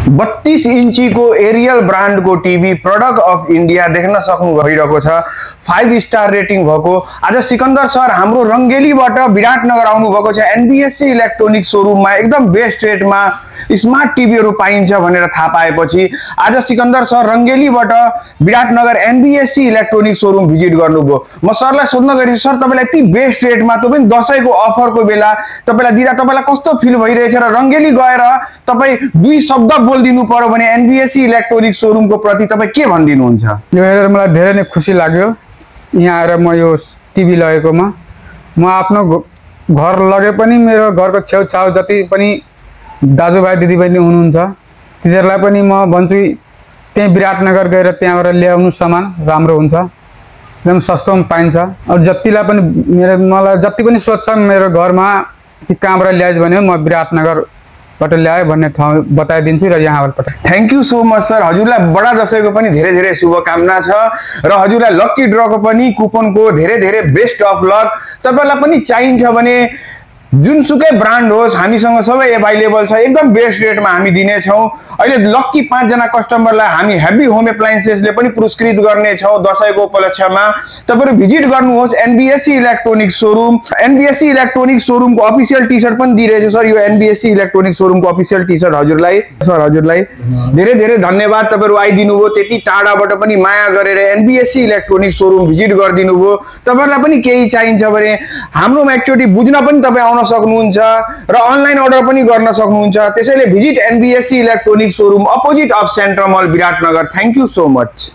32 इंची को Ariel brand को टीवी प्रोडक्ट अफ इंडिया देख्न सक्नु भइरहेको छ। 5 स्टार रेटिङ भएको आज सिकन्दर सर हाम्रो रंगेलीबाट विराटनगर आउनु भएको छ। एनबीएससी इलेक्ट्रोनिक शोरूममा एकदम बेस्ट रेटमा स्मार्ट टिभीहरु पाइन्छ भनेर थाहा पाएपछि आज सिकन्दर सर रंगेलीबाट Biratnagar NBSC electronic showroom visit गर्नुभयो। म सरलाई सोध्न गए सर तपाईलाई यति बेस्ट रेटमा त्यो पनि दशैंको अफरको बेला तपाईलाई दिदा तपाईलाई कस्तो फिल भइरहेछ र रंगेली गएर तपाई दुई शब्द बोल्दिनु पर्यो भने एनबीएससी इलेक्ट्रोनिक शोरूमको प्रति तपाई के भन्दिनुहुन्छ? यो हेरेर मलाई धेरै नै खुसी लाग्यो। यहाँ आएर म यो टिभी लगेकोमा म आफ्नो घर लगे पनि मेरो घरको छेउछाउ जति पनि दाजुभाइ दिदीबहिनी हुनुहुन्छ तिनीहरुलाई पनि म भन्छु त्यही विराटनगर गएर त्यहाँबाट ल्याउनु सामान राम्रो हुन्छ, एकदम सस्तोमा पाइन्छ। अरु जतिलाई पनि मलाई जति पनि सोध्छ मेरो घरमा कि कहाँबाट ल्याइज भने म विराटनगर बाट ल्याए भन्ने ठाउँ बताइदिन्छु र यहाँबाट पठाए। Thank you so much sir. हजुरलाई बडा दशैंको पनि धेरै धेरै शुभकामना छ र हजुरलाई लकी ड्रको पनि कुपनको धेरै धेरै बेस्ट अफ लक। तपाईलाई पनि चाहिन्छ भने जुनसुकै ब्रान्ड होस् हामीसँग सबै अवेलेबल छ, एकदम बेस्ट रेटमा हामी दिने छौं। अहिले लकी 5 जना कस्टमरलाई हामी हेभी होम एप्लायन्सेसले पनि पुरस्कृत गर्ने छौं दशैंको उपलक्ष्यमा। तपाईहरु भिजिट गर्नुहोस् NBSC electronic showroom. NBSC electronic शोरूमको अफिसियल टी-शर्ट पनि दिइरहेछ सर। यो एनबीएससी इलेक्ट्रोनिक शोरूमको अफिसियल टी-शर्ट हजुरलाई सर। हजुरलाई धेरै धेरै धन्यवाद। तपाईहरु आइदिनु भयो, त्यति टाढाबाट पनि माया गरेर एनबीएससी इलेक्ट्रोनिक शोरूम भिजिट गर्दिनु भयो। तपाईहरुलाई पनि केही चाहिन्छ भने हाम्रोमा एकचोटी बुझ्न पनि तपाई आउन सक्नुहुन्छ र अनलाइन अर्डर पनि गर्न सक्नुहुन्छ। त्यसैले visit NBSC electronic showroom opposite of central mall Biratnagar. Thank you so much.